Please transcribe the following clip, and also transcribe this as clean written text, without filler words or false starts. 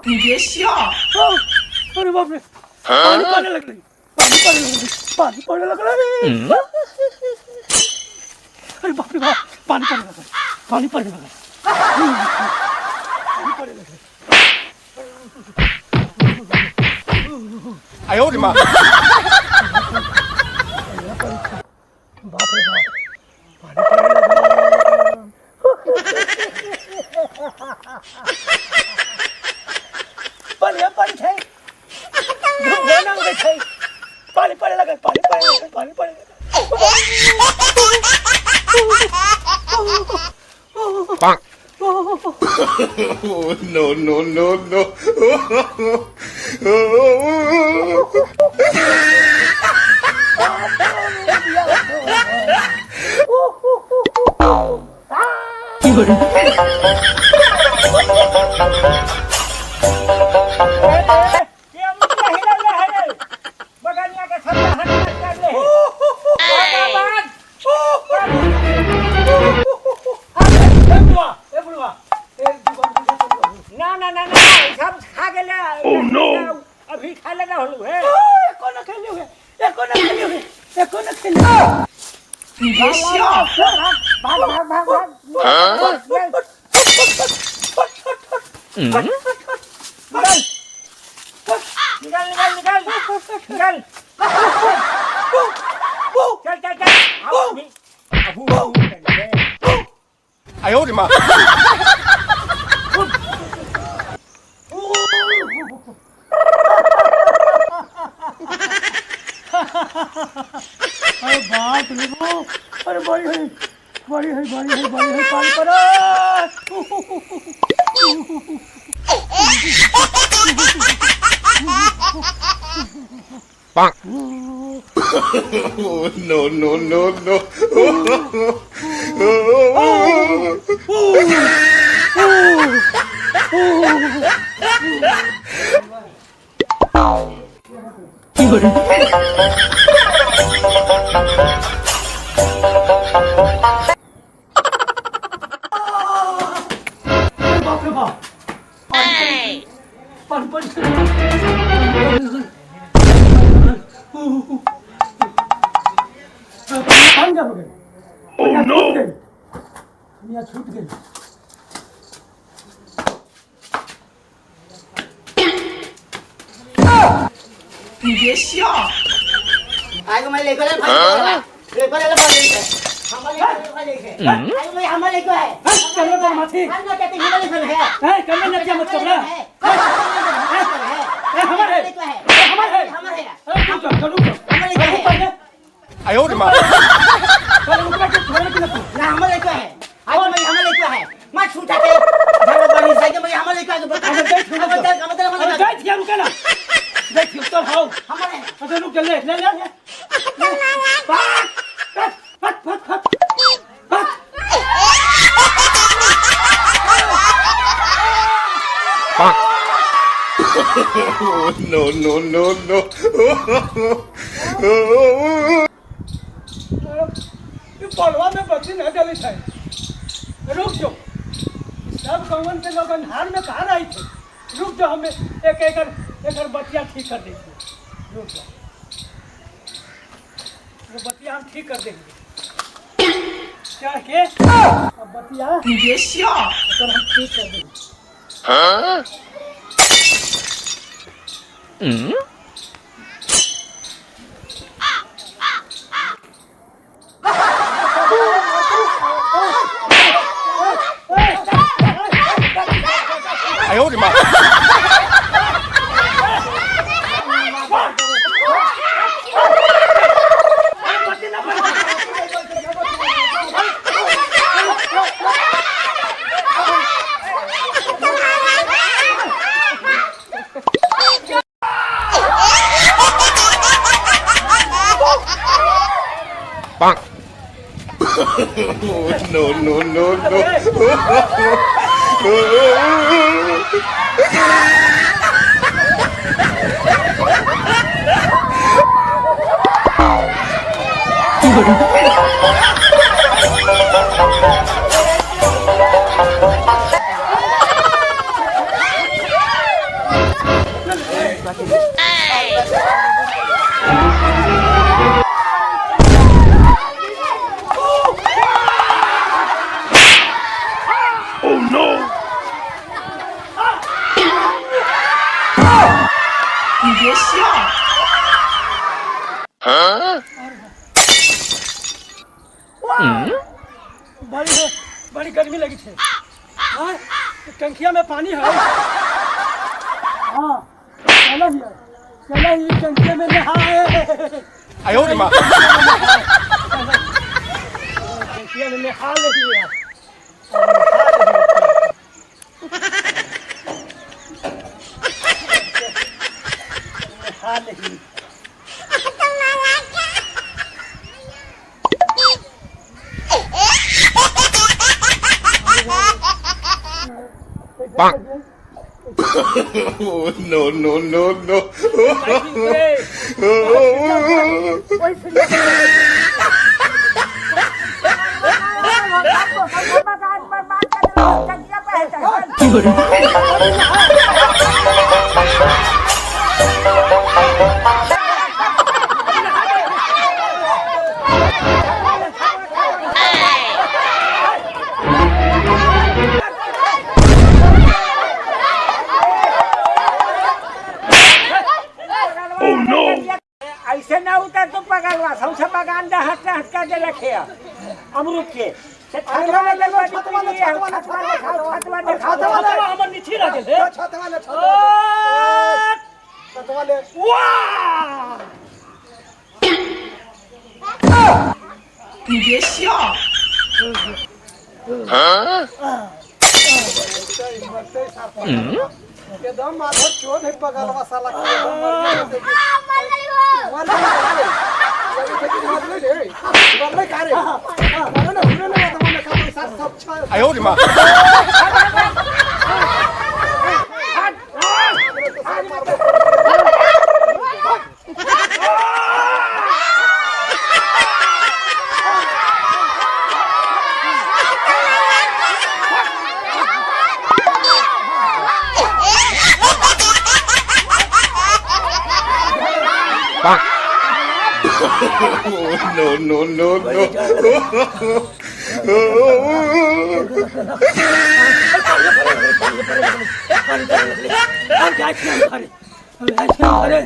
你别笑。अरे बाप रे पानी पड़ने लग रही पानी पड़ने लग रही अरे बाप रे बाप पानी पड़ने लग रहा पानी पड़ने लग रहा 哎呦我的妈！ बाप रे बाप पानी पड़ने लग रहा पानी थे पानी पड़ने लगा पानी पड़ने Bang. No no no no. Oh no! अभी खा लेना हलू है एको न खेलियो है你别笑。भाग निकल चल 哎呦我的妈！ अरे बाप रे अरे बड़ी है पानी पड़ा Bang. No no no no. बाप रे बाप पानी पड़ Oh no! दुनिया छूट गई你别笑。 आगे मैं लेकर ले भाई हमारे को है चलो तो मत ही हम ना कहते हमारे को है कमरे में क्या मत करना हमारे चलो 哎呦我的妈！ ना हमारे को है आज मैं हमारे को है मत छूटा के धरो बड़ी साइकिल में हमारे को है गाइस क्या रुका ना देख तो हाउ हमारे अरे रुक ले फट Bang. No no no no. ये पलवा में बच्ची न डली था रुक जाओ सब कौन के लोग हार में कहाँ आई थे रुक जाओ हमें एक बच्चियाँ ठीक कर देंगे रुक जाओ वो बच्चियाँ हम ठीक कर देंगे क्या के अब बच्चियाँ 你别笑。 अगर हम ठीक कर देंगे Huh?哎呦我的妈！ Bang. No no no no. 你别笑， बड़ी गर्मी लगी थी हाँ टंकिया में पानी है हाँ चलो ही टंकिया में नहाए 哎呦我的妈！ टंकिया में नहा लेंगे नहा लेंगे Bonk. Oh, no, no, no, no. ऐसे ना उतर तो पकड़वा सबसे बगान दे हट के रखे अमरूद के छतवा ले छतवा हमर नीचे रखे थे छतवा ले वाह 你别笑， एकदम माथा चोट है पगलवा साला哎呦我的妈！ Bonk. Oh, no, no, no, no. अरे